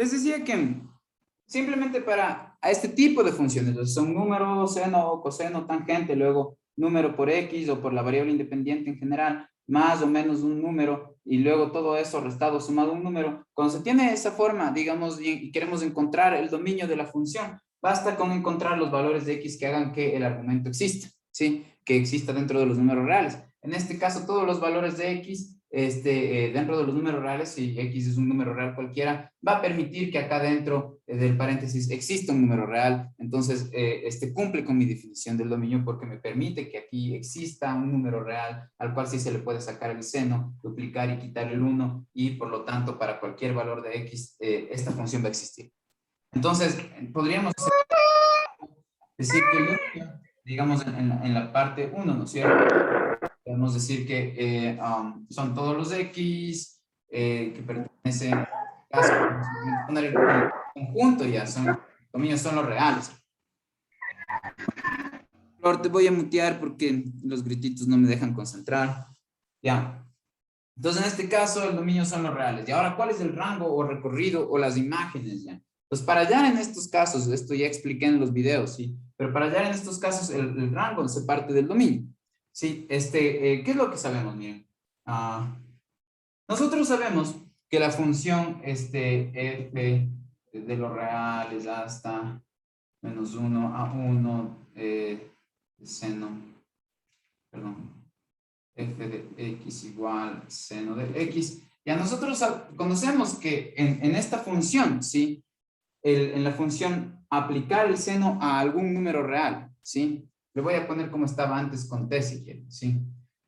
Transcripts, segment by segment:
Les decía que simplemente para a este tipo de funciones, son número, seno, coseno, tangente, luego número por X o por la variable independiente en general, más o menos un número, y luego todo eso restado sumado a un número. Cuando se tiene esa forma, digamos, y queremos encontrar el dominio de la función, basta con encontrar los valores de X que hagan que el argumento exista, ¿sí? Que exista dentro de los números reales. En este caso, todos los valores de X dentro de los números reales, si X es un número real cualquiera, va a permitir que acá dentro del paréntesis exista un número real. Entonces, cumple con mi definición del dominio porque me permite que aquí exista un número real al cual sí se le puede sacar el seno, duplicar y quitar el 1 y por lo tanto para cualquier valor de X esta función va a existir. Entonces, podríamos decir que el dominio, digamos en la parte 1, ¿no es cierto? Podemos decir que son todos los X que pertenecen a caso, poner el conjunto ya, son dominios, son los reales. Flor, te voy a mutear porque los grititos no me dejan concentrar. Ya. Entonces, en este caso, el dominio son los reales. Y ahora, ¿cuál es el rango o recorrido o las imágenes ya? Pues para hallar en estos casos, esto ya expliqué en los videos, ¿sí? Pero para hallar en estos casos, el rango se parte del dominio. Sí, ¿qué es lo que sabemos? Miren, nosotros sabemos que la función f de los reales hasta menos 1 a 1 seno, perdón, f de x igual seno de x. Ya nosotros conocemos que en esta función, ¿sí? En la función aplicar el seno a algún número real, ¿sí? Le voy a poner como estaba antes con t si quieren, ¿sí?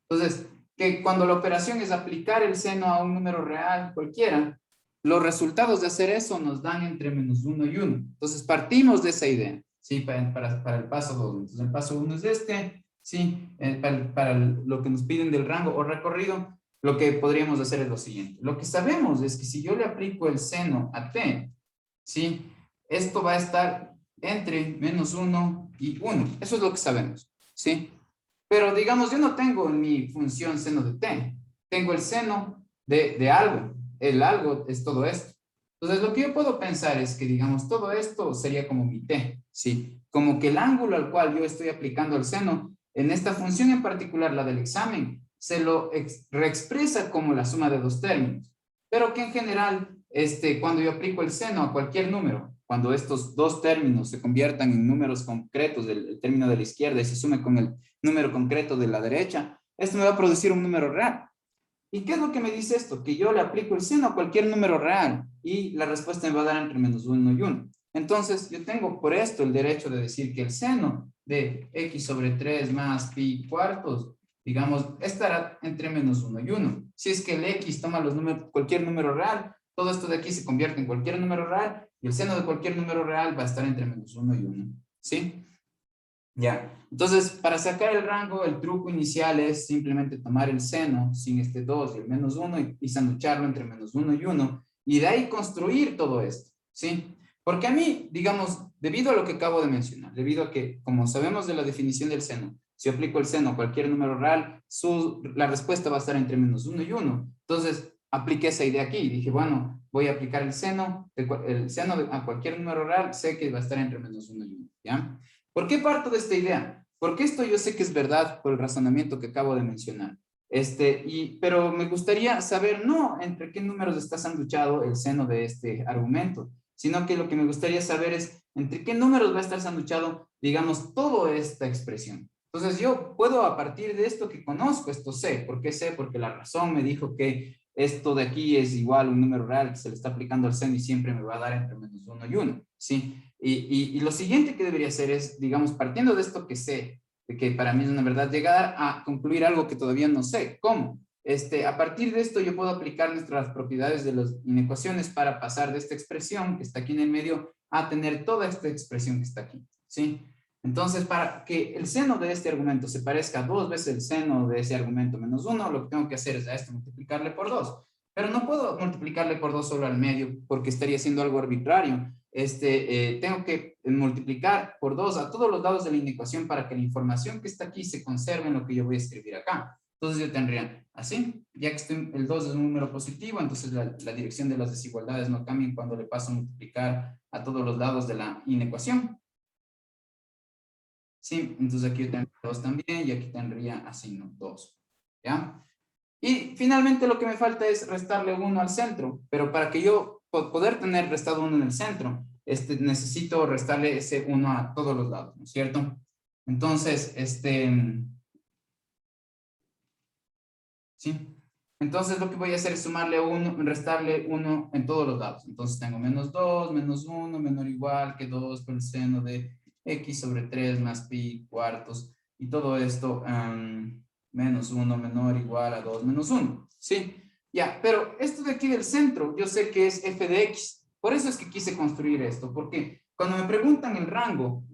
Entonces, que cuando la operación es aplicar el seno a un número real cualquiera, los resultados de hacer eso nos dan entre menos 1 y 1. Entonces, partimos de esa idea, ¿sí? Para el paso 2. Entonces, el paso 1 es ¿sí? Para lo que nos piden del rango o recorrido, lo que podríamos hacer es lo siguiente. Lo que sabemos es que si yo le aplico el seno a t, ¿sí? Esto va a estar entre menos 1 y 1. Eso es lo que sabemos, ¿sí? Pero digamos, yo no tengo mi función seno de t. Tengo el seno de algo. El algo es todo esto. Entonces, lo que yo puedo pensar es que, digamos, todo esto sería como mi t, ¿sí? Como que el ángulo al cual yo estoy aplicando el seno, en esta función en particular, la del examen, se lo reexpresa como la suma de dos términos. Pero que en general, cuando yo aplico el seno a cualquier número, cuando estos dos términos se conviertan en números concretos, el término de la izquierda y se sume con el número concreto de la derecha, esto me va a producir un número real. ¿Y qué es lo que me dice esto? Que yo le aplico el seno a cualquier número real y la respuesta me va a dar entre menos 1 y 1. Entonces, yo tengo por esto el derecho de decir que el seno de x sobre 3 más pi cuartos, digamos, estará entre menos 1 y 1. Si es que el x toma los números, cualquier número real, todo esto de aquí se convierte en cualquier número real y el seno de cualquier número real va a estar entre menos 1 y 1. ¿Sí? Ya, entonces para sacar el rango, el truco inicial es simplemente tomar el seno sin este 2 y el menos 1 y sanducharlo entre menos 1 y 1 y de ahí construir todo esto, ¿sí? Porque a mí, digamos, debido a lo que acabo de mencionar, debido a que, como sabemos de la definición del seno, si aplico el seno a cualquier número real, la respuesta va a estar entre menos 1 y 1. Entonces, apliqué esa idea aquí y dije, bueno, voy a aplicar el seno a cualquier número real, sé que va a estar entre menos 1 y 1, ¿ya? ¿Por qué parto de esta idea? Porque esto yo sé que es verdad por el razonamiento que acabo de mencionar. Pero me gustaría saber no entre qué números está sanduchado el seno de este argumento, sino que lo que me gustaría saber es entre qué números va a estar sanduchado, digamos, toda esta expresión. Entonces yo puedo a partir de esto que conozco, esto sé. ¿Por qué sé? Porque la razón me dijo que esto de aquí es igual a un número real que se le está aplicando al seno y siempre me va a dar entre menos 1 y 1, ¿sí? Y lo siguiente que debería hacer es, digamos, partiendo de esto que sé, de que para mí es una verdad, llegar a concluir algo que todavía no sé. ¿Cómo? A partir de esto yo puedo aplicar nuestras propiedades de las inecuaciones para pasar de esta expresión que está aquí en el medio a tener toda esta expresión que está aquí, ¿sí? Entonces, para que el seno de este argumento se parezca a 2 veces el seno de ese argumento menos 1, lo que tengo que hacer es a esto multiplicarle por 2. Pero no puedo multiplicarle por 2 solo al medio porque estaría haciendo algo arbitrario. Tengo que multiplicar por 2 a todos los lados de la inecuación para que la información que está aquí se conserve en lo que yo voy a escribir acá. Entonces yo tendría así, ya que el 2 es un número positivo, entonces la dirección de las desigualdades no cambia cuando le paso a multiplicar a todos los lados de la inecuación. Sí, entonces aquí yo tendría 2 también y aquí tendría así, ¿no? 2. ¿Ya? Y finalmente lo que me falta es restarle 1 al centro, pero para que yo poder tener restado 1 en el centro, necesito restarle ese 1 a todos los lados, ¿no es cierto? Entonces, ¿sí? Entonces lo que voy a hacer es sumarle 1, restarle 1 en todos los lados. Entonces tengo menos 2, menos 1, menor o igual que 2 por el seno de x sobre 3 más pi cuartos. Y todo esto, menos 1 menor o igual a 2 menos 1. ¿Sí? Ya, pero esto de aquí del centro, yo sé que es f de x. Por eso es que quise construir esto, porque cuando me preguntan el rango,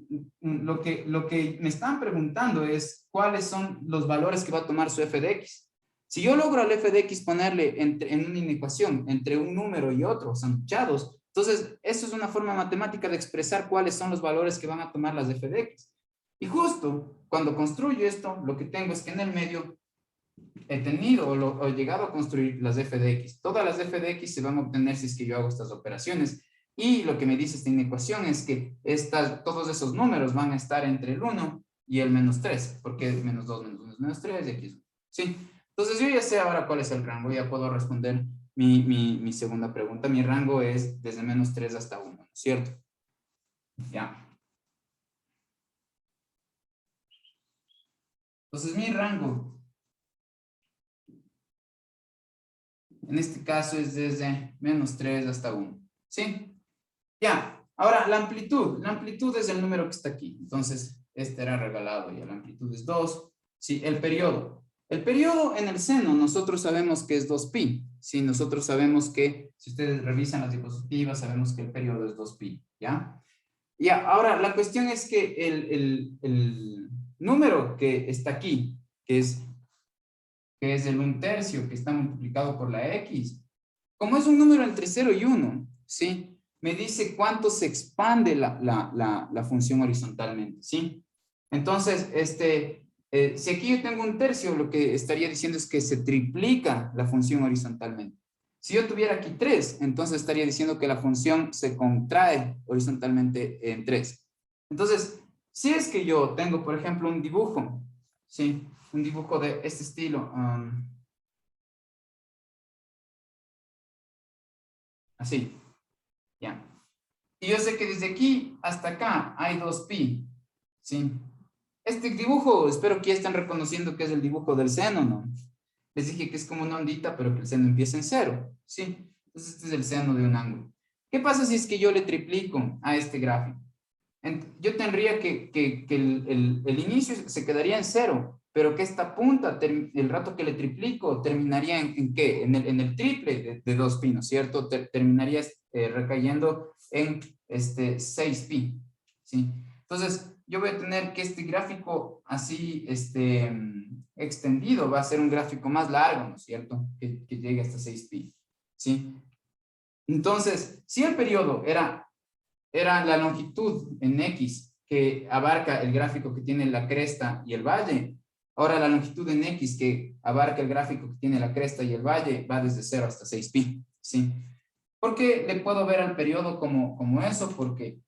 lo que me están preguntando es cuáles son los valores que va a tomar su f de x. Si yo logro al f de x ponerle en una inecuación entre un número y otro, sanduchados, entonces eso es una forma matemática de expresar cuáles son los valores que van a tomar las f de x. Y justo cuando construyo esto, lo que tengo es que en el medio he tenido o he llegado a construir las f de x. Todas las f de x se van a obtener si es que yo hago estas operaciones. Y lo que me dice esta inecuación es que todos esos números van a estar entre el 1 y el menos 3, porque es menos 2, menos 1 es menos 3 y aquí es 1. ¿Sí? Entonces yo ya sé ahora cuál es el rango, ya puedo responder mi segunda pregunta. Mi rango es desde menos 3 hasta 1, ¿no es cierto? Ya. Entonces mi rango, en este caso, es desde menos 3 hasta 1. ¿Sí? Ya. Ahora, la amplitud es el número que está aquí. Entonces, este era regalado ya. La amplitud es 2. Sí, el periodo. El periodo en el seno, nosotros sabemos que es 2pi. Sí, nosotros sabemos que, si ustedes revisan las diapositivas, sabemos que el periodo es 2pi. ¿Ya? Ya, ahora, la cuestión es que el número que está aquí, que es el 1/3, que está multiplicado por la x, como es un número entre 0 y 1, ¿sí? Me dice cuánto se expande la función horizontalmente, ¿sí? Entonces, si aquí yo tengo 1/3, lo que estaría diciendo es que se triplica la función horizontalmente. Si yo tuviera aquí 3, entonces estaría diciendo que la función se contrae horizontalmente en 3. Entonces, si es que yo tengo, por ejemplo, un dibujo, ¿sí? Un dibujo de este estilo, así, ¿ya? Y yo sé que desde aquí hasta acá hay 2pi, ¿sí? Este dibujo, espero que ya estén reconociendo que es el dibujo del seno, ¿no? Les dije que es como una ondita, pero que el seno empieza en 0, ¿sí? Entonces este es el seno de un ángulo. ¿Qué pasa si es que yo le triplico a este gráfico? Yo tendría que el inicio se quedaría en 0, pero que esta punta, el rato que le triplico, terminaría en ¿qué? En el triple de 2pi, ¿no es cierto? Terminaría recayendo en 6pi, ¿sí? Entonces, yo voy a tener que este gráfico así extendido va a ser un gráfico más largo, ¿no es cierto? Que llegue hasta 6pi, ¿sí? Entonces, si el periodo era la longitud en X que abarca el gráfico que tiene la cresta y el valle. Ahora la longitud en X que abarca el gráfico que tiene la cresta y el valle va desde 0 hasta 6pi. ¿Sí? ¿Por qué le puedo ver al periodo como eso? Porque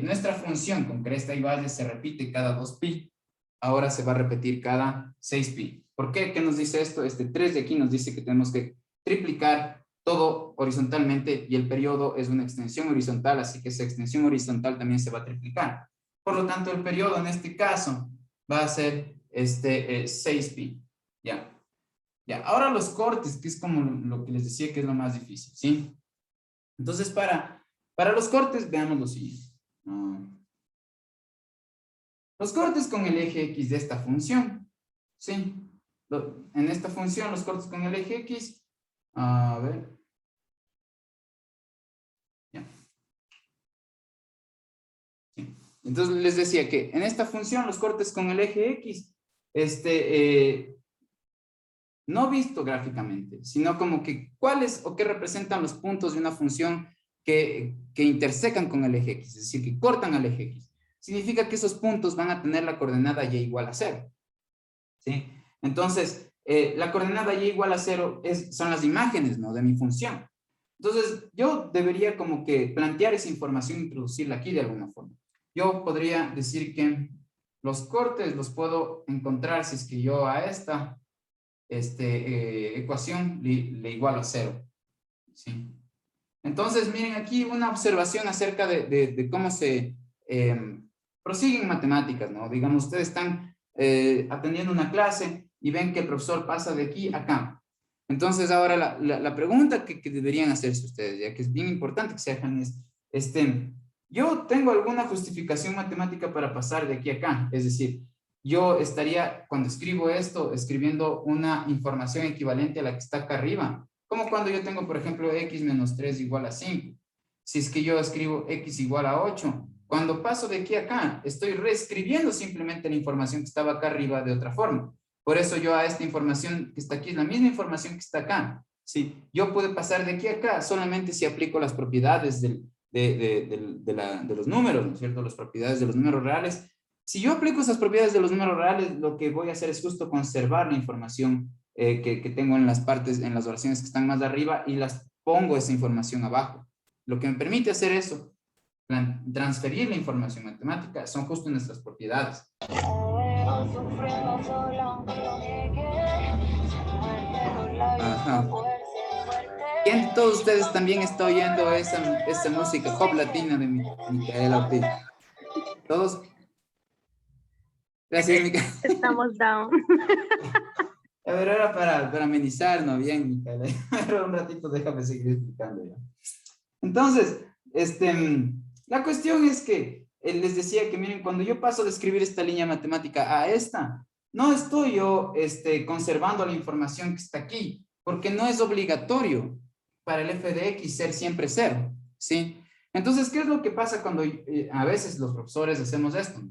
nuestra función con cresta y valle se repite cada 2pi. Ahora se va a repetir cada 6pi. ¿Por qué? ¿Qué nos dice esto? 3 de aquí nos dice que tenemos que triplicar todo horizontalmente y el periodo es una extensión horizontal, así que esa extensión horizontal también se va a triplicar. Por lo tanto, el periodo en este caso va a ser 6pi. Ya. Ya. Ahora los cortes, que es como lo que les decía que es lo más difícil, ¿sí? Entonces, para los cortes, veamos lo siguiente. Los cortes con el eje X de esta función, ¿sí? En esta función, los cortes con el eje X, a ver. Ya. Sí. Entonces les decía que en esta función, los cortes con el eje X, no visto gráficamente, sino como que cuáles o qué representan los puntos de una función que intersecan con el eje X, es decir, que cortan al eje X. Significa que esos puntos van a tener la coordenada y igual a 0. ¿Sí? Entonces, la coordenada y igual a 0 son las imágenes, ¿no? De mi función. Entonces, yo debería como que plantear esa información, introducirla aquí de alguna forma. Yo podría decir que los cortes los puedo encontrar si es que yo a esta ecuación le igualo a 0. ¿Sí? Entonces, miren aquí una observación acerca de cómo se prosiguen matemáticas, ¿no? Digamos, ustedes están atendiendo una clase y ven que el profesor pasa de aquí a acá. Entonces, ahora la pregunta que deberían hacerse ustedes, ya que es bien importante que se hagan, es, yo tengo alguna justificación matemática para pasar de aquí a acá. Es decir, yo estaría, cuando escribo esto, escribiendo una información equivalente a la que está acá arriba. Como cuando yo tengo, por ejemplo, x menos 3 igual a 5. Si es que yo escribo x igual a 8, cuando paso de aquí a acá, estoy reescribiendo simplemente la información que estaba acá arriba de otra forma. Por eso yo a esta información que está aquí, es la misma información que está acá. Sí, yo puedo pasar de aquí a acá solamente si aplico las propiedades de los números, ¿no es cierto? Las propiedades de los números reales. Si yo aplico esas propiedades de los números reales, lo que voy a hacer es justo conservar la información que tengo en las partes, en las oraciones que están más arriba y las pongo esa información abajo. Lo que me permite hacer eso, transferir la información matemática, son justo nuestras propiedades. Ajá. ¿Quién de todos ustedes también está oyendo esa música pop latina de Micaela Ortiz? ¿Todos? Gracias, Micaela. Estamos down. A ver, ahora para amenizar, ¿no? Bien, Micaela. Pero un ratito déjame seguir explicando ya. Entonces, la cuestión es que les decía que, miren, cuando yo paso de escribir esta línea matemática a esta, no estoy yo conservando la información que está aquí, porque no es obligatorio para el f de x ser siempre 0, ¿sí? Entonces, ¿qué es lo que pasa cuando a veces los profesores hacemos esto?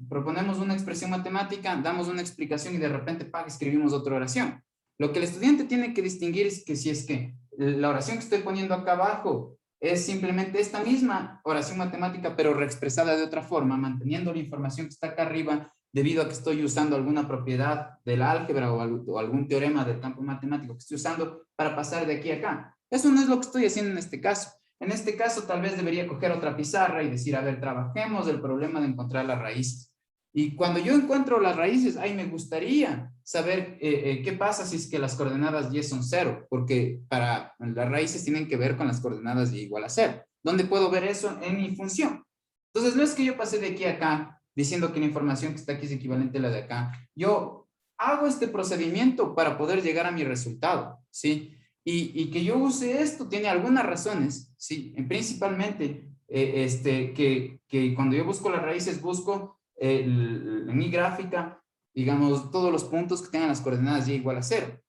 Proponemos una expresión matemática, damos una explicación y de repente, escribimos otra oración. Lo que el estudiante tiene que distinguir es que si es que la oración que estoy poniendo acá abajo es simplemente esta misma oración matemática, pero reexpresada de otra forma, manteniendo la información que está acá arriba, debido a que estoy usando alguna propiedad del álgebra o algún teorema del campo matemático que estoy usando para pasar de aquí a acá. Eso no es lo que estoy haciendo en este caso. En este caso, tal vez debería coger otra pizarra y decir, a ver, trabajemos el problema de encontrar las raíces. Y cuando yo encuentro las raíces, ahí me gustaría saber qué pasa si es que las coordenadas y son 0, porque para las raíces tienen que ver con las coordenadas y igual a 0. ¿Dónde puedo ver eso? En mi función. Entonces, no es que yo pase de aquí a acá diciendo que la información que está aquí es equivalente a la de acá. Yo hago este procedimiento para poder llegar a mi resultado, ¿sí? Y que yo use esto tiene algunas razones, ¿sí? Principalmente, que cuando yo busco las raíces, busco en mi gráfica, digamos, todos los puntos que tengan las coordenadas y igual a 0.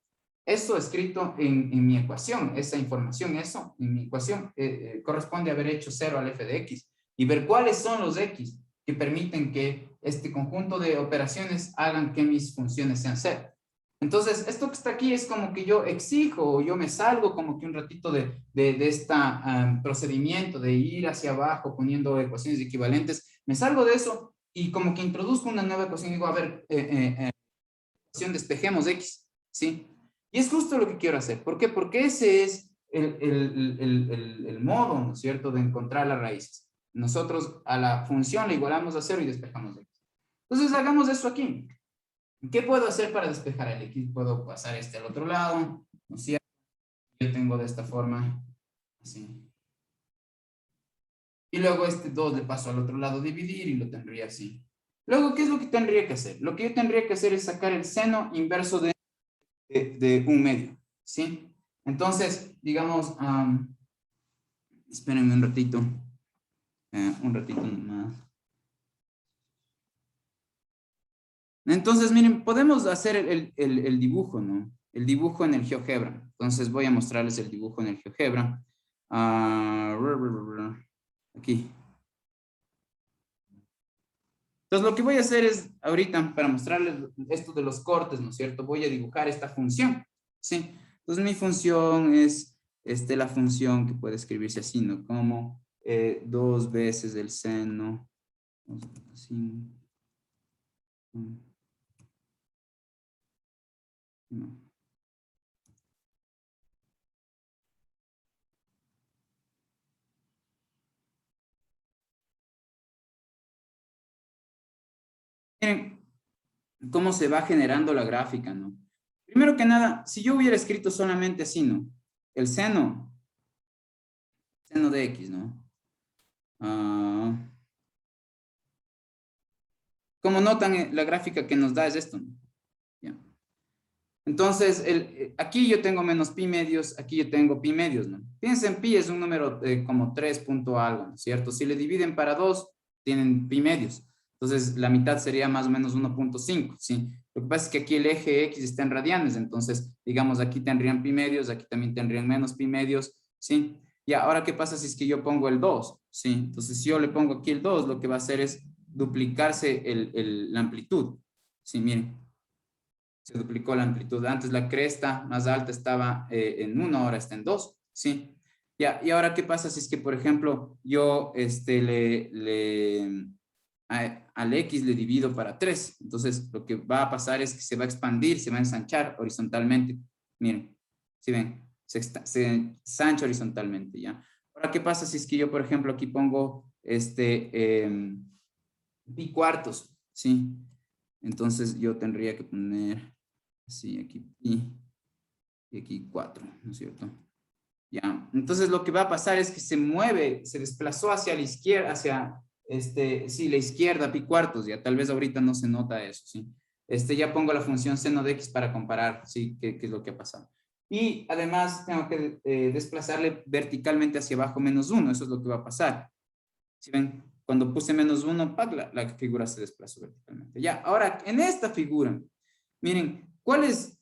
Eso escrito en mi ecuación, esa información, eso en mi ecuación corresponde a haber hecho 0 al f de x y ver cuáles son los x que permiten que este conjunto de operaciones hagan que mis funciones sean 0. Entonces, esto que está aquí es como que yo exijo o yo me salgo como que un ratito de este procedimiento de ir hacia abajo poniendo ecuaciones equivalentes, me salgo de eso y como que introduzco una nueva ecuación y digo, a ver, despejemos x, ¿sí? Y es justo lo que quiero hacer. ¿Por qué? Porque ese es el modo, ¿no es cierto?, de encontrar las raíces. Nosotros a la función le igualamos a 0 y despejamos x. Entonces, hagamos eso aquí. ¿Qué puedo hacer para despejar el x? Puedo pasar al otro lado, ¿no es cierto? Yo tengo de esta forma, así. Y luego 2 le paso al otro lado, dividir, y lo tendría así. Luego, ¿qué es lo que tendría que hacer? Lo que yo tendría que hacer es sacar el seno inverso de 1/2, ¿sí? Entonces, digamos, espérenme un ratito nomás. Entonces, miren, podemos hacer el dibujo, ¿no? El dibujo en el GeoGebra. Entonces, voy a mostrarles el dibujo en el GeoGebra. Aquí. Entonces, lo que voy a hacer es, ahorita, para mostrarles esto de los cortes, ¿no es cierto? Voy a dibujar esta función, ¿sí? Entonces, mi función es la función que puede escribirse así, ¿no? Como 2 veces el seno. Así. No. Miren cómo se va generando la gráfica, ¿no? Primero que nada, si yo hubiera escrito solamente así, ¿no? El seno de X, ¿no? Como notan, la gráfica que nos da es esto, ¿no? ¿Ya? Entonces, aquí yo tengo menos pi medios, aquí yo tengo pi medios, ¿no? Piensen, pi es un número como 3 punto algo, ¿no es cierto? Si le dividen para 2, tienen pi medios. Entonces, la mitad sería más o menos 1.5, ¿sí? Lo que pasa es que aquí el eje X está en radianes, entonces, digamos, aquí tendrían pi medios, aquí también tendrían menos pi medios, ¿sí? Y ahora, ¿qué pasa si es que yo pongo el 2? ¿Sí? Entonces, si yo le pongo aquí el 2, lo que va a hacer es duplicarse la amplitud, ¿sí? Miren, se duplicó la amplitud. Antes la cresta más alta estaba en 1, ahora está en 2, ¿sí? Ya, y ahora, ¿qué pasa si es que, por ejemplo, yo al X le divido para 3? Entonces, lo que va a pasar es que se va a expandir, se va a ensanchar horizontalmente. Miren, ¿sí ven? Se ensancha horizontalmente, ¿ya? Ahora, ¿qué pasa si es que yo, por ejemplo, aquí pongo pi cuartos, ¿sí? Entonces, yo tendría que poner así aquí pi y aquí 4, ¿no es cierto? Ya, entonces lo que va a pasar es que se mueve, se desplazó hacia la izquierda, sí, la izquierda, pi cuartos, ya tal vez ahorita no se nota eso, ¿sí? Ya pongo la función seno de x para comparar, ¿sí? ¿Qué es lo que ha pasado? Y además tengo que desplazarle verticalmente hacia abajo menos 1, eso es lo que va a pasar. ¿Sí ven? Cuando puse menos 1, la figura se desplazó verticalmente. Ya, ahora, en esta figura, miren, ¿cuáles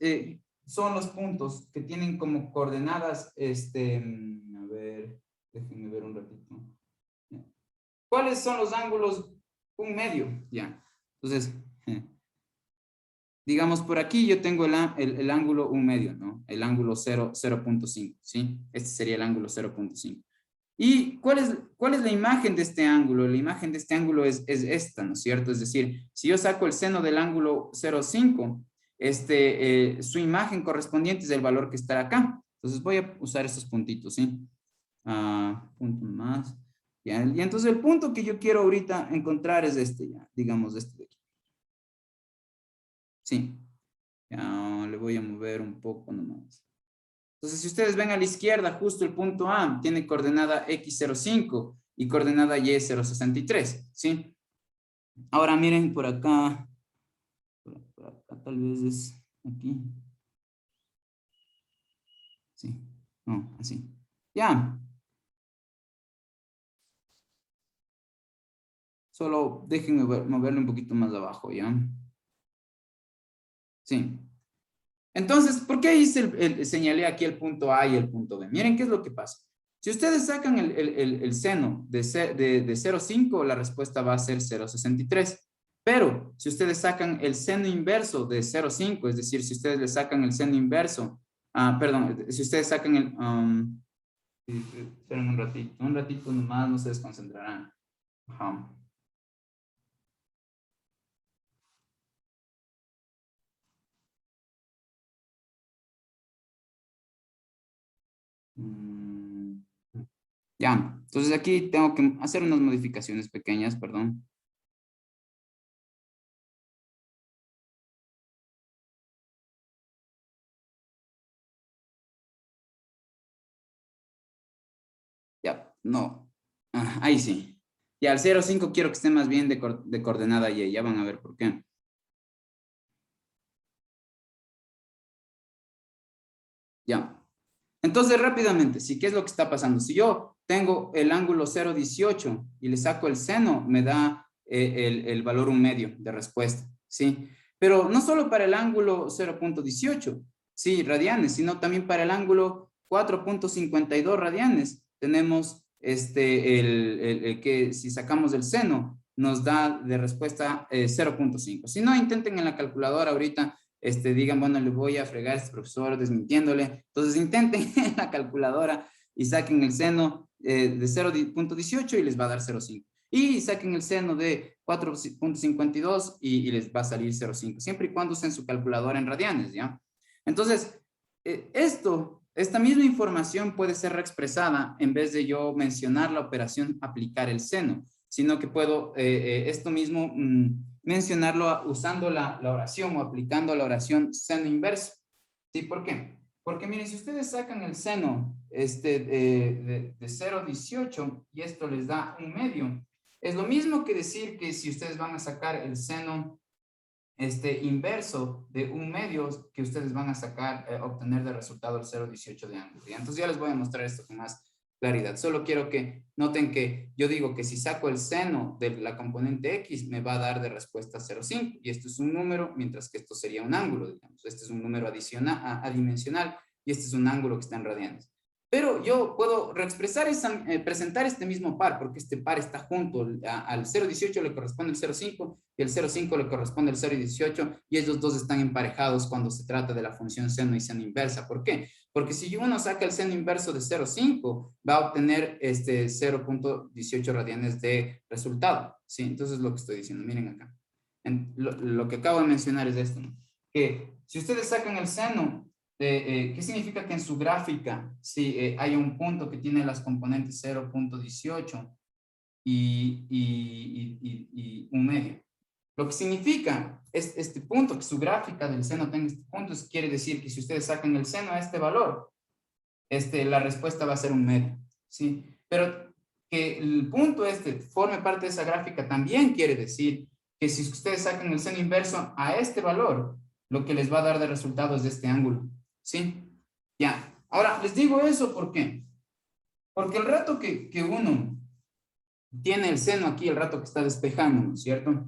son los puntos que tienen como coordenadas, a ver, déjenme ver un ratito. ¿Cuáles son los ángulos un medio? Ya, entonces, digamos, por aquí yo tengo el ángulo un medio, ¿no? El ángulo 0.5, ¿sí? Este sería el ángulo 0.5. ¿Y cuál es la imagen de este ángulo? La imagen de este ángulo es esta, ¿no es cierto? Es decir, si yo saco el seno del ángulo 0,5, su imagen correspondiente es el valor que está acá. Entonces voy a usar estos puntitos, ¿sí? Punto más. Ya, y entonces el punto que yo quiero ahorita encontrar es este, ya, digamos, este de aquí. Sí. Ya, le voy a mover un poco nomás. Entonces, si ustedes ven a la izquierda, justo el punto A tiene coordenada x05 y coordenada y063, ¿sí? Ahora miren por acá tal vez es aquí. Sí, no, así. Ya, solo déjenme moverlo un poquito más abajo, ¿ya? Sí. Entonces, ¿por qué señalé aquí el punto A y el punto B? Miren qué es lo que pasa. Si ustedes sacan el seno de 0,5, la respuesta va a ser 0,63. Pero si ustedes sacan el seno inverso de 0,5, es decir, si ustedes le sacan el seno inverso, perdón, si ustedes sacan esperen un ratito nomás, no se desconcentrarán. Ajá. Mm, Ya, entonces aquí tengo que hacer unas modificaciones pequeñas, perdón. Ya, no. Ahí sí. Ya, al 0,5 quiero que esté más bien de coordenada y ya van a ver por qué. Ya. Entonces, rápidamente, sí, ¿qué es lo que está pasando? Si yo tengo el ángulo 0,18 y le saco el seno, me da el valor un medio de respuesta, ¿sí? Pero no solo para el ángulo 0.18, sí, radianes, sino también para el ángulo 4.52 radianes. Tenemos el que si sacamos el seno, nos da de respuesta 0.5. Si no, intenten en la calculadora ahorita digan, bueno, le voy a fregar a este profesor desmintiéndole. Entonces intenten en la calculadora y saquen el seno de 0.18 y les va a dar 0.5. Y saquen el seno de 4.52 y les va a salir 0.5, siempre y cuando usen su calculadora en radianes, ¿ya? Entonces, esta misma información puede ser reexpresada en vez de yo mencionar la operación aplicar el seno, sino que puedo esto mismo mencionarlo usando la oración o aplicando la oración seno inverso. ¿Sí? ¿Por qué? Porque miren, si ustedes sacan el seno de 0,18 y esto les da 1/2, es lo mismo que decir que si ustedes van a sacar el seno inverso de 1/2 que ustedes van a sacar, obtener de resultado el 0,18 de ángulo. ¿Ya? Entonces ya les voy a mostrar esto con más claridad. Solo quiero que noten que yo digo que si saco el seno de la componente X, me va a dar de respuesta 0,5. Y esto es un número, mientras que esto sería un ángulo, digamos. Este es un número adimensional y este es un ángulo que está en radianes. Pero yo puedo reexpresar presentar este mismo par, porque este par está junto al 0,18 le corresponde el 0,5 y el 0,5 le corresponde el 0,18 y ellos dos están emparejados cuando se trata de la función seno y seno inversa. ¿Por qué? Porque si uno saca el seno inverso de 0,5 va a obtener 0,18 radianes de resultado. ¿Sí? Entonces lo que estoy diciendo, miren acá. Lo que acabo de mencionar es esto, ¿no? Que si ustedes sacan el seno, ¿qué significa que en su gráfica hay un punto que tiene las componentes 0,18 y 1/2? Lo que significa es este punto, que su gráfica del seno tenga este punto, quiere decir que si ustedes sacan el seno a este valor, la respuesta va a ser 1/2, ¿sí? Pero que el punto forme parte de esa gráfica también quiere decir que si ustedes sacan el seno inverso a este valor, lo que les va a dar de resultado es de este ángulo, ¿sí? Ya, ahora les digo eso, ¿por qué? Porque el rato que uno tiene el seno aquí, el rato que está despejando, ¿no es cierto?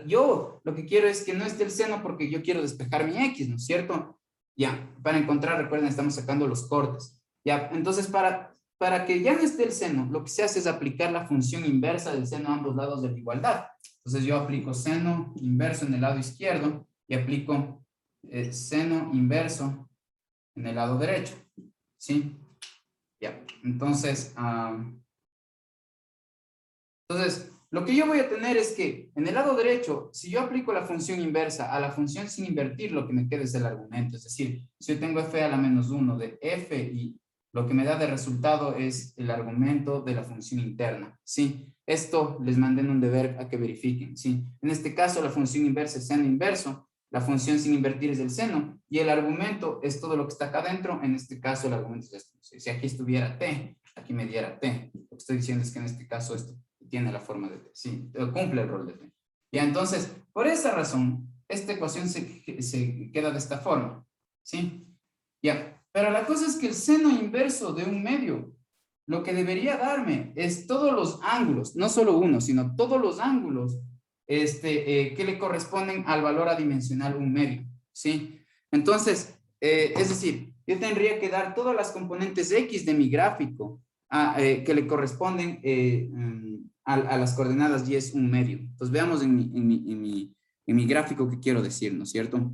Yo lo que quiero es que no esté el seno porque yo quiero despejar mi X, ¿no es cierto? Ya, para encontrar, recuerden, estamos sacando los cortes. Ya, entonces para que ya no esté el seno, lo que se hace es aplicar la función inversa del seno a ambos lados de la igualdad. Entonces yo aplico seno inverso en el lado izquierdo y aplico seno inverso en el lado derecho, ¿sí? Ya, entonces, lo que yo voy a tener es que en el lado derecho, si yo aplico la función inversa a la función sin invertir, lo que me queda es el argumento. Es decir, si yo tengo f a la menos 1 de f y lo que me da de resultado es el argumento de la función interna, ¿sí? Esto les mandé en un deber a que verifiquen, ¿sí? En este caso, la función inversa es seno inverso, la función sin invertir es el seno y el argumento es todo lo que está acá adentro. En este caso, el argumento es esto. Si aquí estuviera t, aquí me diera t. Lo que estoy diciendo es que en este caso esto tiene la forma de t, sí, cumple el rol de t. Ya, entonces, por esa razón, esta ecuación se queda de esta forma, ¿sí? Ya, pero la cosa es que el seno inverso de 1/2, lo que debería darme es todos los ángulos, no solo uno, sino todos los ángulos que le corresponden al valor adimensional 1/2, ¿sí? Entonces, es decir, yo tendría que dar todas las componentes X de mi gráfico que le corresponden a las coordenadas y es 1/2. Entonces veamos en mi gráfico qué quiero decir, ¿no es cierto?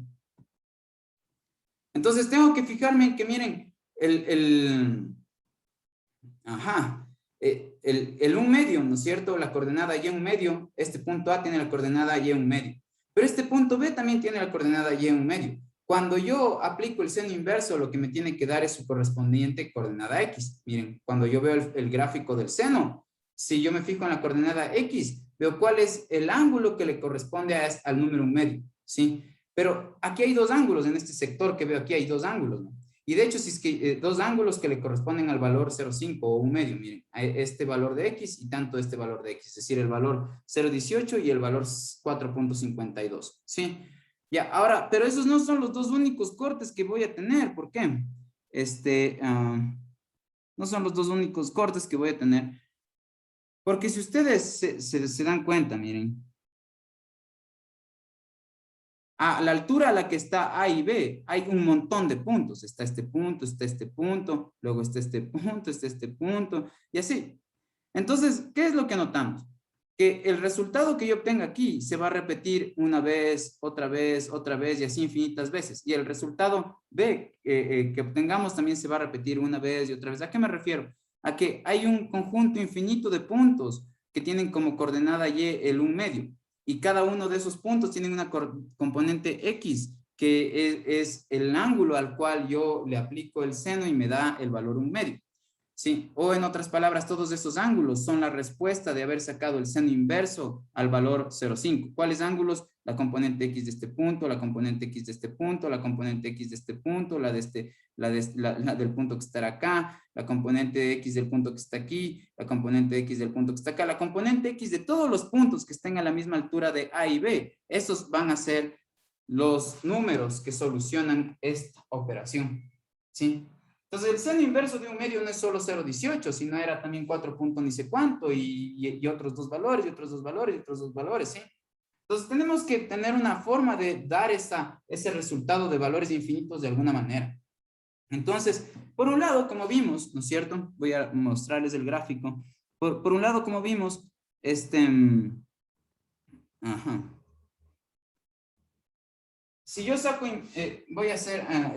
Entonces tengo que fijarme en que miren, el 1/2, ¿no es cierto? La coordenada y 1/2, este punto A tiene la coordenada y 1/2. Pero este punto B también tiene la coordenada y 1/2. Cuando yo aplico el seno inverso, lo que me tiene que dar es su correspondiente coordenada X. Miren, cuando yo veo el gráfico del seno, si yo me fijo en la coordenada X, veo cuál es el ángulo que le corresponde al número 1/2, ¿sí? Pero aquí hay dos ángulos en este sector que veo aquí, hay dos ángulos, ¿no? Y de hecho, si es que dos ángulos que le corresponden al valor 0,5 o 1/2, miren, este valor de X y tanto este valor de X, es decir, el valor 0,18 y el valor 4,52, ¿sí? Ya, ahora, pero esos no son los dos únicos cortes que voy a tener, ¿por qué? No son los dos únicos cortes que voy a tener, porque si ustedes se dan cuenta, miren, a la altura a la que está A y B, hay un montón de puntos. Está este punto, luego está este punto, y así. Entonces, ¿qué es lo que notamos? Que el resultado que yo obtenga aquí se va a repetir una vez, otra vez, y así infinitas veces. Y el resultado B que obtengamos también se va a repetir una vez y otra vez. ¿A qué me refiero? A que hay un conjunto infinito de puntos que tienen como coordenada Y el 1/2. Y cada uno de esos puntos tiene una componente X que es el ángulo al cual yo le aplico el seno y me da el valor 1/2. ¿Sí? O en otras palabras, todos estos ángulos son la respuesta de haber sacado el seno inverso al valor 0,5. ¿Cuáles ángulos? La componente x de este punto, la componente x de este punto, la componente x de este punto, la del punto que está acá, la componente x del punto que está aquí, la componente x del punto que está acá, la componente x de todos los puntos que estén a la misma altura de A y B. Esos van a ser los números que solucionan esta operación. ¿Sí? Entonces, el seno inverso de 1/2 no es solo 0,18, sino era también 4 punto ni sé cuánto y otros dos valores, y otros dos valores, y otros dos valores, ¿sí? Entonces, tenemos que tener una forma de dar ese resultado de valores infinitos de alguna manera. Entonces, por un lado, como vimos, ¿no es cierto? Voy a mostrarles el gráfico. Por un lado, como vimos, ajá. Si yo saco, voy a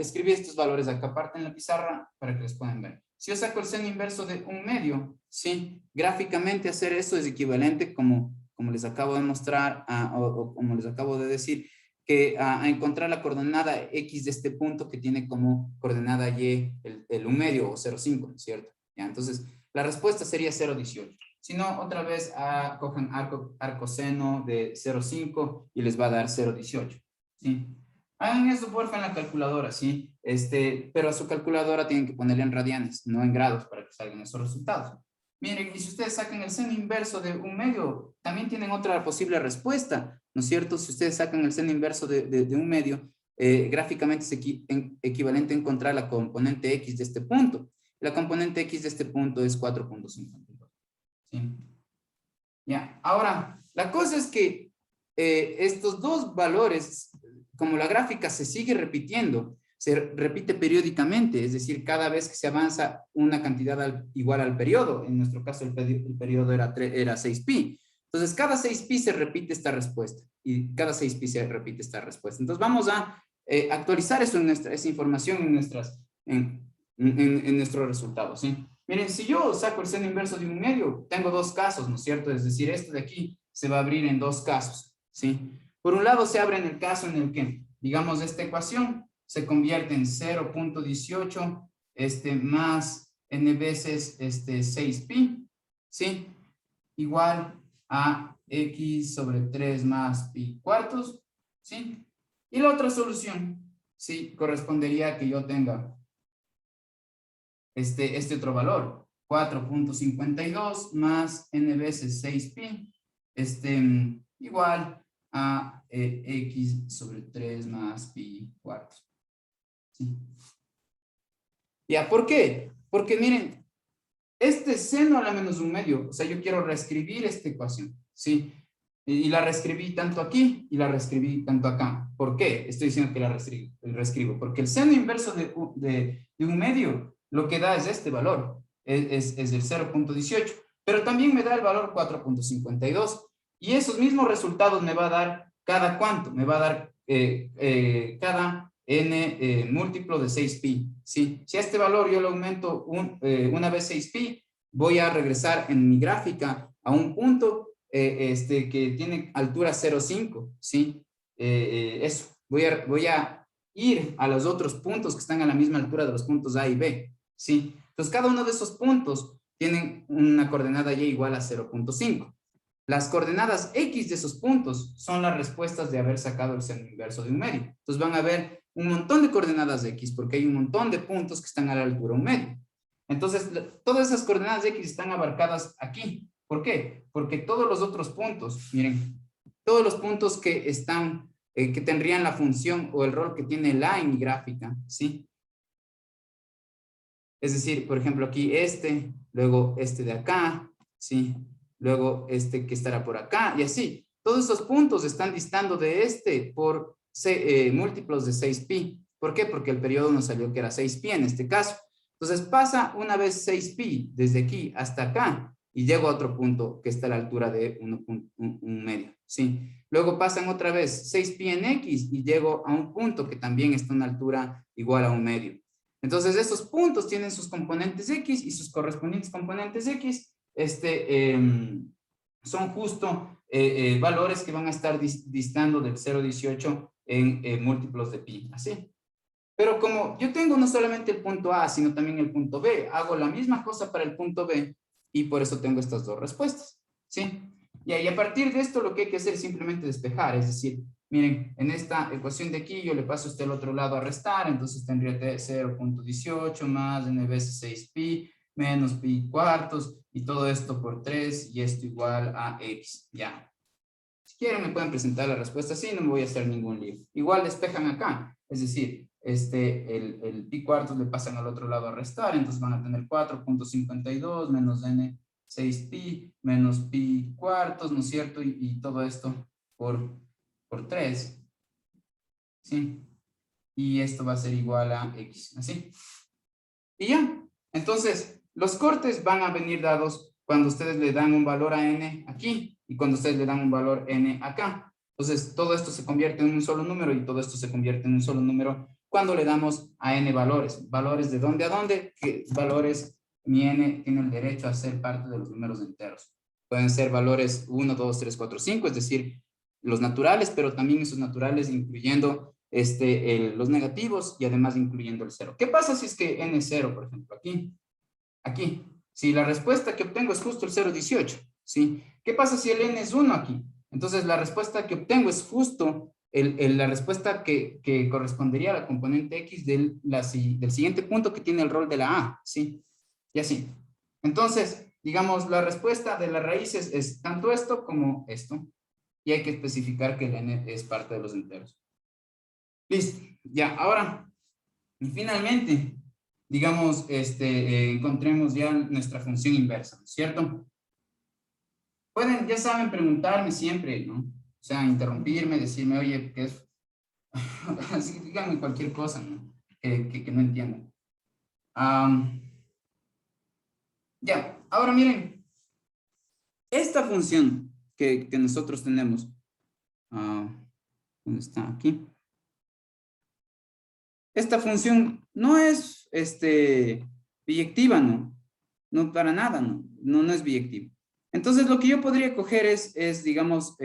escribir estos valores acá aparte en la pizarra para que los puedan ver. Si yo saco el seno inverso de 1/2, ¿sí? Gráficamente hacer eso es equivalente, como les acabo de mostrar, o como les acabo de decir, que a encontrar la coordenada x de este punto que tiene como coordenada y el 1/2 o 0,5, ¿no es cierto? ¿Ya? Entonces, la respuesta sería 0,18. Si no, otra vez cojan arco seno de 0,5 y les va a dar 0,18, ¿sí? Hagan eso, porfa, en la calculadora, ¿sí? Pero a su calculadora tienen que ponerle en radianes, no en grados, para que salgan esos resultados. Miren, y si ustedes sacan el seno inverso de 1/2, también tienen otra posible respuesta, ¿no es cierto? Si ustedes sacan el seno inverso de 1/2, gráficamente es equivalente a encontrar la componente x de este punto. La componente x de este punto es 4.52. ¿Sí? Ya, ahora, la cosa es que estos dos valores, como la gráfica se sigue repitiendo, se repite periódicamente, es decir, cada vez que se avanza una cantidad igual al periodo, en nuestro caso el periodo era 6pi, entonces cada 6pi se repite esta respuesta, y cada 6pi se repite esta respuesta. Entonces vamos a actualizar eso esa información en nuestros resultados, ¿sí? Miren, si yo saco el seno inverso de 1/2, tengo dos casos, ¿no es cierto? Es decir, este de aquí se va a abrir en dos casos, ¿sí? Por un lado se abre en el caso en el que, digamos, esta ecuación se convierte en 0.18 más n veces 6pi, ¿sí? Igual a x sobre 3 más pi cuartos, ¿sí? Y la otra solución, ¿sí? Correspondería a que yo tenga este otro valor, 4.52 más n veces 6pi, igual a x sobre 3 más pi cuartos. ¿Sí? ¿Ya? ¿Por qué? Porque miren, este seno a la menos 1/2, o sea, yo quiero reescribir esta ecuación, ¿sí? Y la reescribí tanto aquí y la reescribí tanto acá. ¿Por qué? Estoy diciendo que la reescribo. Porque el seno inverso de 1/2 lo que da es este valor, es el 0.18, pero también me da el valor 4.52. Y esos mismos resultados me va a dar cada cuánto, me va a dar cada n múltiplo de 6pi, ¿sí? Si a este valor yo lo aumento una vez 6pi, voy a regresar en mi gráfica a un punto que tiene altura 0,5, ¿sí? Eso, voy a ir a los otros puntos que están a la misma altura de los puntos A y B, ¿sí? Entonces, cada uno de esos puntos tienen una coordenada y igual a 0.5. Las coordenadas x de esos puntos son las respuestas de haber sacado el seno inverso de 1/2. Entonces, van a ver un montón de coordenadas x porque hay un montón de puntos que están a la altura 1/2. Entonces, todas esas coordenadas x están abarcadas aquí. ¿Por qué? Porque todos los otros puntos, miren, todos los puntos que están, que tendrían la función o el rol que tiene la en mi gráfica, ¿sí? Es decir, por ejemplo, aquí luego de acá, ¿sí? Luego que estará por acá, y así. Todos esos puntos están distando de por múltiplos de 6pi. ¿Por qué? Porque el periodo nos salió que era 6pi en este caso. Entonces pasa una vez 6pi desde aquí hasta acá y llego a otro punto que está a la altura de 1,5, ¿sí? Luego pasan otra vez 6pi en x y llego a un punto que también está a una altura igual a 1,5. Entonces estos puntos tienen sus componentes x y sus correspondientes componentes x son justo valores que van a estar distando del 0,18 en múltiplos de pi, así. Pero como yo tengo no solamente el punto A, sino también el punto B, hago la misma cosa para el punto B y por eso tengo estas dos respuestas, ¿sí? Y ahí a partir de esto lo que hay que hacer es simplemente despejar, es decir, miren, en esta ecuación de aquí yo le paso a usted al otro lado a restar, entonces tendría 0.18 más n veces 6pi menos pi cuartos y todo esto por 3 y esto igual a x, ya. Si quieren me pueden presentar la respuesta así, no me voy a hacer ningún lío. Igual despejan acá, es decir, el pi cuartos le pasan al otro lado a restar, entonces van a tener 4.52 menos n 6pi menos pi cuartos, ¿no es cierto? Y todo esto por 3, ¿sí? Y esto va a ser igual a x, así. Y ya, entonces los cortes van a venir dados cuando ustedes le dan un valor a n aquí y cuando ustedes le dan un valor n acá. Entonces todo esto se convierte en un solo número y todo esto se convierte en un solo número cuando le damos a n valores. ¿Valores de dónde a dónde? ¿Qué valores? Mi n tiene el derecho a ser parte de los números enteros. Pueden ser valores 1, 2, 3, 4, 5, es decir, los naturales, pero también esos naturales incluyendo los negativos y además incluyendo el 0. ¿Qué pasa si es que n es 0, por ejemplo? Aquí. Si la respuesta que obtengo es justo el 0,18, ¿sí? ¿Qué pasa si el n es 1 aquí? Entonces la respuesta que obtengo es justo la respuesta que correspondería a la componente x del siguiente punto que tiene el rol de la a, ¿sí? Y así. Entonces, digamos, la respuesta de las raíces es tanto esto como esto. Y hay que especificar que el n es parte de los enteros. Listo, ya, ahora, y finalmente, digamos, encontremos ya nuestra función inversa, ¿cierto? Pueden, ya saben, preguntarme siempre, ¿no? O sea, interrumpirme, decirme, oye, ¿qué es? Así, díganme cualquier cosa, ¿no? Que no entiendan. Ya, ahora miren, esta función que nosotros tenemos, ¿dónde está? Aquí. Esta función no es biyectiva, ¿no? No, para nada, no es biyectiva. Entonces, lo que yo podría coger es digamos,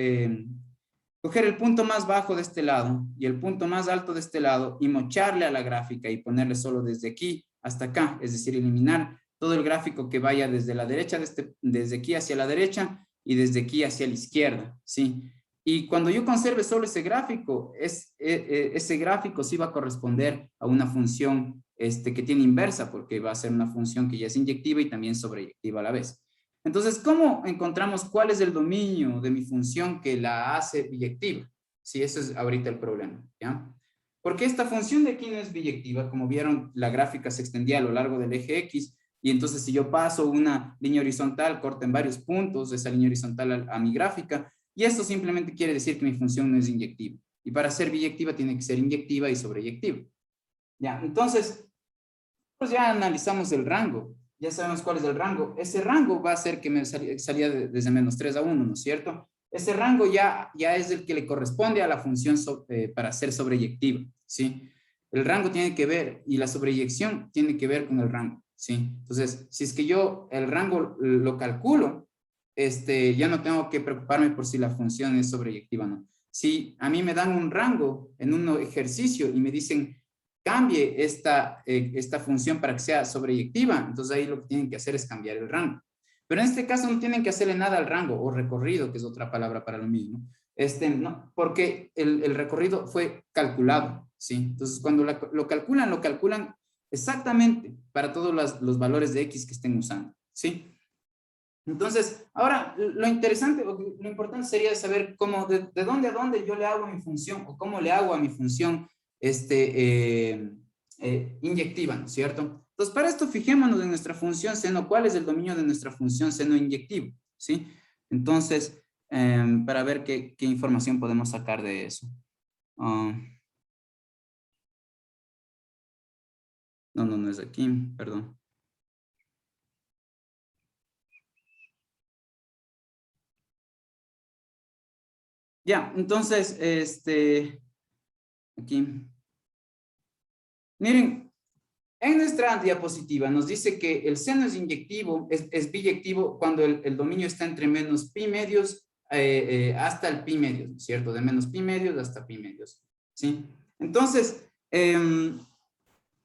coger el punto más bajo de este lado y el punto más alto de este lado y mocharle a la gráfica y ponerle solo desde aquí hasta acá, es decir, eliminar todo el gráfico que vaya desde la derecha, desde aquí hacia la derecha y desde aquí hacia la izquierda, ¿sí? Y cuando yo conserve solo ese gráfico, ese gráfico sí va a corresponder a una función que tiene inversa, porque va a ser una función que ya es inyectiva y también sobreyectiva a la vez. Entonces, ¿cómo encontramos cuál es el dominio de mi función que la hace biyectiva? Sí, ese es ahorita el problema, ¿ya? Porque esta función de aquí no es biyectiva, como vieron, la gráfica se extendía a lo largo del eje X, y entonces si yo paso una línea horizontal, corta en varios puntos esa línea horizontal a mi gráfica, y esto simplemente quiere decir que mi función no es inyectiva. Y para ser biyectiva tiene que ser inyectiva y sobreyectiva. Ya, entonces, pues ya analizamos el rango. Ya sabemos cuál es el rango. Ese rango va a ser que me salía desde menos 3 a 1, ¿no es cierto? Ese rango ya es el que le corresponde a la función para ser sobreyectiva, ¿sí? El rango tiene que ver, y la sobreyección tiene que ver con el rango, ¿sí? Entonces, si es que yo el rango lo calculo, ya no tengo que preocuparme por si la función es sobreyectiva o no. Si a mí me dan un rango en un ejercicio y me dicen, cambie esta función para que sea sobreyectiva, entonces ahí lo que tienen que hacer es cambiar el rango. Pero en este caso no tienen que hacerle nada al rango, o recorrido, que es otra palabra para lo mismo, no, porque el recorrido fue calculado, ¿sí? Entonces cuando lo calculan exactamente para todos los valores de X que estén usando, ¿sí? Entonces, ahora, lo interesante, lo importante sería saber cómo, de dónde a dónde yo le hago a mi función, o cómo le hago a mi función inyectiva, ¿no es cierto? Entonces, para esto, fijémonos en nuestra función seno, ¿cuál es el dominio de nuestra función seno inyectivo? ¿Sí? Entonces, para ver qué información podemos sacar de eso. No es aquí, perdón. Ya, entonces, aquí. Miren, en nuestra diapositiva nos dice que el seno es inyectivo, es biyectivo cuando el dominio está entre menos pi medios hasta el pi medios, ¿cierto? De menos pi medios hasta pi medios. ¿sí? Entonces,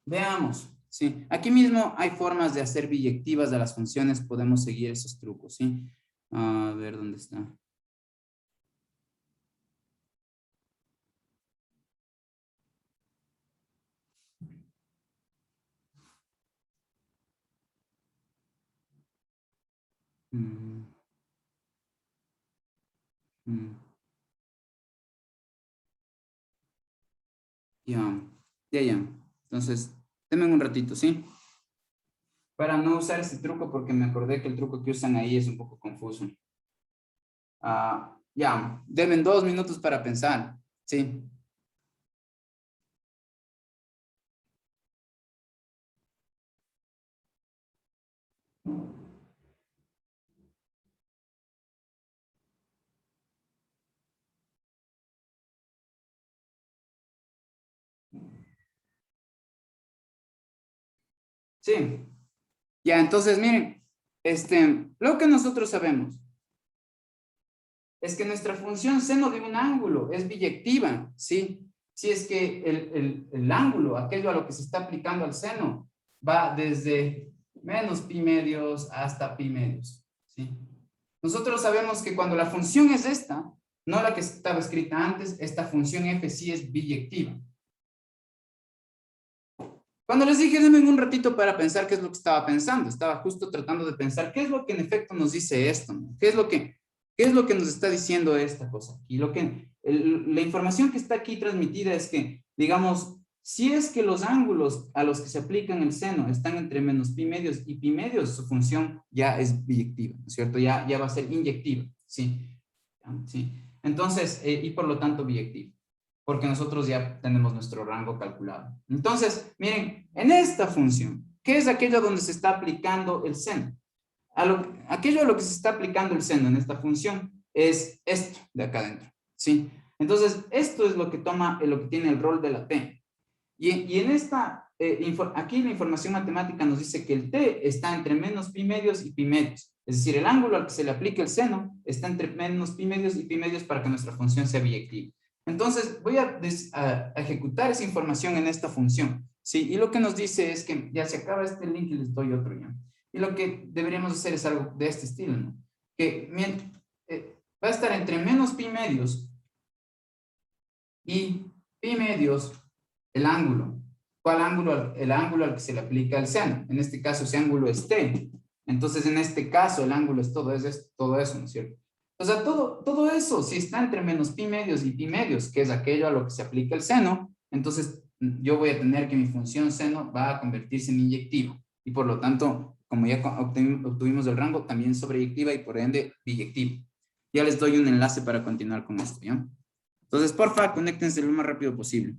veamos, ¿sí? Aquí mismo hay formas de hacer biyectivas de las funciones, podemos seguir esos trucos, ¿sí? A ver, ¿dónde está? Mm, mm, ya, ya. Entonces, denme un ratito, ¿sí? Para no usar ese truco porque me acordé que el truco que usan ahí es un poco confuso. Ya, deben 2 minutos para pensar, ¿sí? Sí. Ya, entonces, miren, lo que nosotros sabemos es que nuestra función seno de un ángulo es biyectiva, ¿sí? Si es que el ángulo, aquello a lo que se está aplicando al seno, va desde menos pi medios hasta pi medios, ¿sí? Nosotros sabemos que cuando la función es esta, no la que estaba escrita antes, esta función f sí es biyectiva. Cuando les dije, denme un ratito para pensar qué es lo que estaba pensando, estaba justo tratando de pensar qué es lo que en efecto nos dice esto, ¿no? ¿Qué es lo que nos está diciendo esta cosa? Y la información que está aquí transmitida es que, digamos, si es que los ángulos a los que se aplican el seno están entre menos pi medios y pi medios, su función ya es biyectiva, ¿no es cierto? Ya va a ser inyectiva, ¿sí? ¿Sí? Entonces, y por lo tanto biyectiva, porque nosotros ya tenemos nuestro rango calculado. Entonces, miren, en esta función, ¿qué es aquello donde se está aplicando el seno? Aquello a lo que se está aplicando el seno en esta función es esto de acá adentro, ¿sí? Entonces, esto es lo que toma, lo que tiene el rol de la t. Y en esta, aquí la información matemática nos dice que el t está entre menos pi medios y pi medios. Es decir, el ángulo al que se le aplica el seno está entre menos pi medios y pi medios para que nuestra función sea biyectiva. Entonces, voy a ejecutar esa información en esta función, ¿sí? Y lo que nos dice es que ya se acaba este link y les doy otro ya. Y lo que deberíamos hacer es algo de este estilo, ¿no? Que va a estar entre menos pi medios y pi medios el ángulo. ¿Cuál ángulo? El ángulo al que se le aplica el seno. En este caso, ese ángulo es t. Entonces, en este caso, el ángulo es todo eso, ¿no es cierto? O sea, todo eso, si está entre menos pi medios y pi medios, que es aquello a lo que se aplica el seno, entonces yo voy a tener que mi función seno va a convertirse en inyectiva. Y por lo tanto, como ya obtuvimos el rango, también sobreyectiva y por ende biyectiva. Ya les doy un enlace para continuar con esto, ¿ya? Entonces, porfa, conéctense lo más rápido posible.